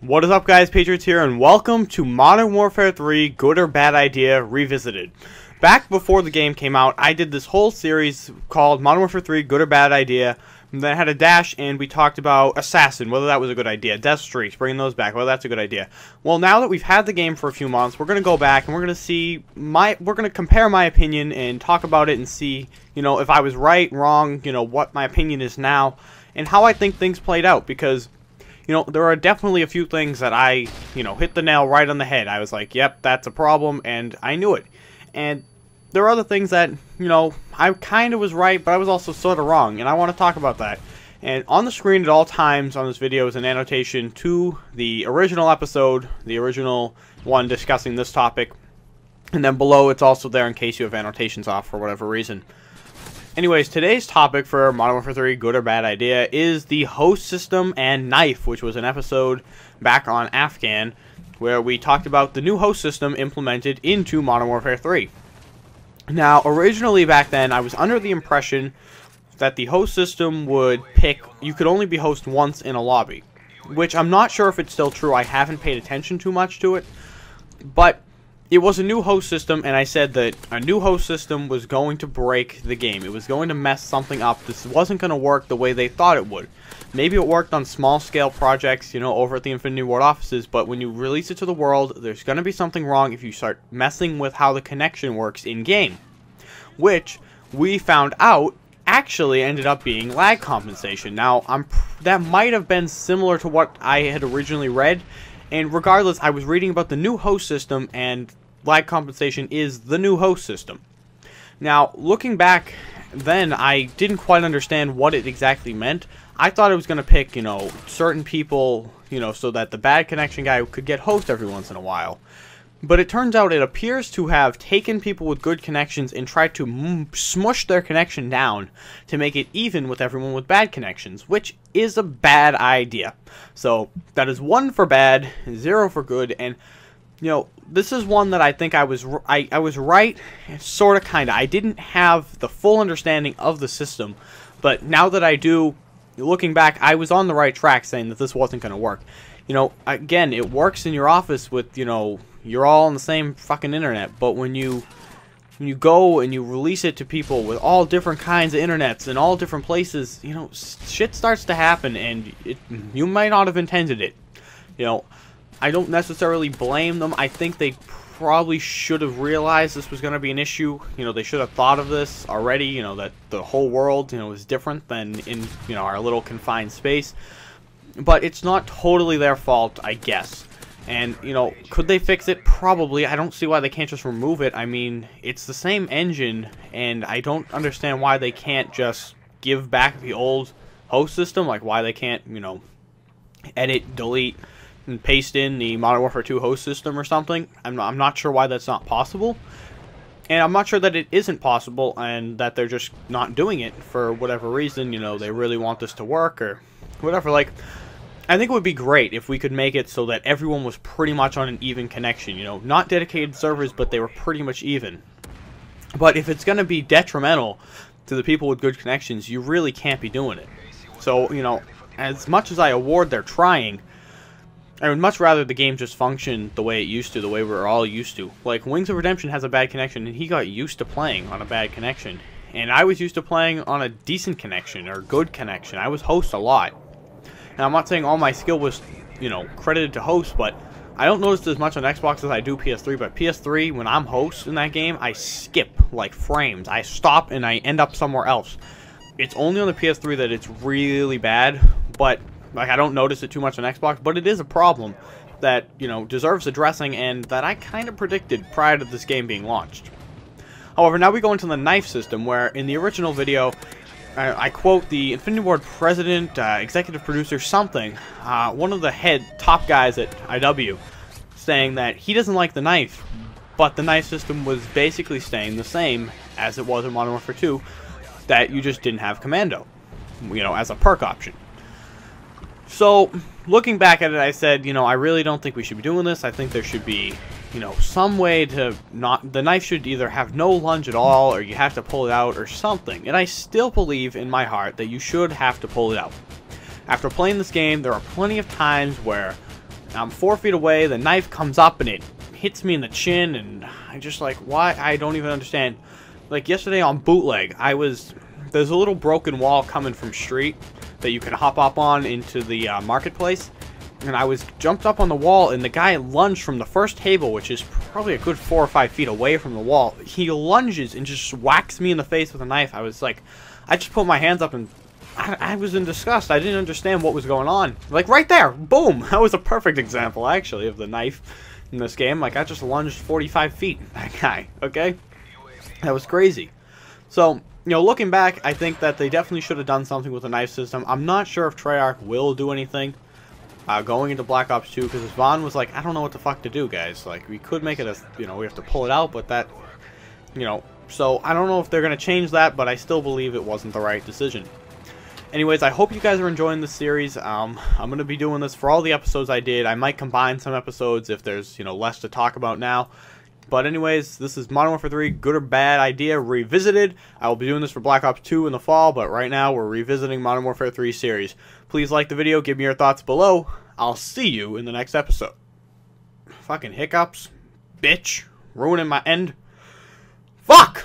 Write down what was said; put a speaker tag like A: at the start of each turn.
A: What is up, guys? Patriots here, and welcome to Modern Warfare 3 Good or Bad Idea Revisited. Back before the game came out, I did this whole series called Modern Warfare 3 Good or Bad Idea. And then I had a dash, and we talked about Assassin, whether that was a good idea. Death Streaks, bringing those back, whether that's a good idea. Well, now that we've had the game for a few months, we're going to go back and we're going to see we're going to compare my opinion and talk about it and see, if I was right, wrong, what my opinion is now, and how I think things played out, because there are definitely a few things that I, hit the nail right on the head. I was like, yep, that's a problem, and I knew it. And there are other things that, I kind of was right, but I was also sort of wrong, and I want to talk about that. And on the screen at all times on this video is an annotation to the original episode, the original one discussing this topic. And then below it's also there in case you have annotations off for whatever reason. Anyways, today's topic for Modern Warfare 3 Good or Bad Idea is the host system and knife, which was an episode back on Afghan where we talked about the new host system implemented into Modern Warfare 3. Now, originally back then, I was under the impression that the host system would you could only be host once in a lobby, which I'm not sure if it's still true. I haven't paid attention too much to it, but it was a new host system, and I said that a new host system was going to break the game. It was going to mess something up. This wasn't going to work the way they thought it would. Maybe it worked on small-scale projects, over at the Infinity Ward offices, but when you release it to the world, there's going to be something wrong if you start messing with how the connection works in-game. Which, we found out, actually ended up being lag compensation. Now, that might have been similar to what I had originally read, and regardless, I was reading about the new host system, and lag compensation is the new host system. Now, looking back then, I didn't quite understand what it exactly meant. I thought it was going to pick, certain people, so that the bad connection guy could get host every once in a while. But it turns out it appears to have taken people with good connections and tried to smush their connection down to make it even with everyone with bad connections, which is a bad idea. So that is 1 for bad, 0 for good, and this is one that I think I was right, sort of, kind of. I didn't have the full understanding of the system, but now that I do, looking back, I was on the right track saying that this wasn't going to work. Again, it works in your office with, you're all on the same fucking internet, but when you go and you release it to people with all different kinds of internets in all different places, shit starts to happen, and you might not have intended it. I don't necessarily blame them. I think they probably should have realized this was going to be an issue. They should have thought of this already, that the whole world, is different than in, our little confined space. But it's not totally their fault, I guess. And, could they fix it? Probably. I don't see why they can't just remove it. I mean, it's the same engine, and I don't understand why they can't just give back the old host system. Like, why they can't, edit, delete, and paste in the Modern Warfare 2 host system or something. I'm not sure why that's not possible. And I'm not sure that it isn't possible and that they're just not doing it for whatever reason. They really want this to work or whatever. Like, I think it would be great if we could make it so that everyone was pretty much on an even connection. Not dedicated servers, but they were pretty much even. But if it's going to be detrimental to the people with good connections, you really can't be doing it. So, as much as I award they're trying, I would much rather the game just function the way it used to, the way we're all used to. Like, Wings of Redemption has a bad connection, and he got used to playing on a bad connection. And I was used to playing on a decent connection, or good connection. I was host a lot. And I'm not saying all my skill was, credited to host, but I don't notice as much on Xbox as I do PS3. But PS3, when I'm host in that game, I skip, like, frames. I stop and I end up somewhere else. It's only on the PS3 that it's really bad, but like, I don't notice it too much on Xbox, but it is a problem that, deserves addressing and that I kind of predicted prior to this game being launched. However, now we go into the knife system, where in the original video, I quote the Infinity Ward president, executive producer, something, one of the top guys at IW, saying that he doesn't like the knife, but the knife system was basically staying the same as it was in Modern Warfare 2, that you just didn't have commando, as a perk option. So, looking back at it, I said, I really don't think we should be doing this. I think there should be, some way to the knife should either have no lunge at all, or you have to pull it out, or something. And I still believe in my heart that you should have to pull it out. After playing this game, there are plenty of times where I'm 4 feet away, the knife comes up and it hits me in the chin, and I just like, why? I don't even understand. Like yesterday on Bootleg, there's a little broken wall coming from street that you can hop up on into the marketplace, and I was jumped up on the wall, and the guy lunged from the first table, which is probably a good 4 or 5 feet away from the wall. He lunges and just whacks me in the face with a knife. I was like, I just put my hands up and I was in disgust. I didn't understand what was going on. Like right there, boom. That was a perfect example, actually, of the knife in this game. Like I just lunged 45 feet. That guy, okay? That was crazy. So, you know, looking back, I think that they definitely should have done something with the knife system. I'm not sure if Treyarch will do anything going into Black Ops 2, because Vaughn was like, I don't know what the fuck to do, guys. Like, we could make it a, you know, we have to pull it out, but that, you know, so I don't know if they're going to change that, but I still believe it wasn't the right decision. Anyways, I hope you guys are enjoying this series. I'm going to be doing this for all the episodes I did. I might combine some episodes if there's, you know, less to talk about now. But anyways, this is Modern Warfare 3, Good or Bad Idea Revisited. I will be doing this for Black Ops 2 in the fall, but right now we're revisiting Modern Warfare 3 series. Please like the video, give me your thoughts below. I'll see you in the next episode. Fucking hiccups. Bitch. Ruining my end. Fuck!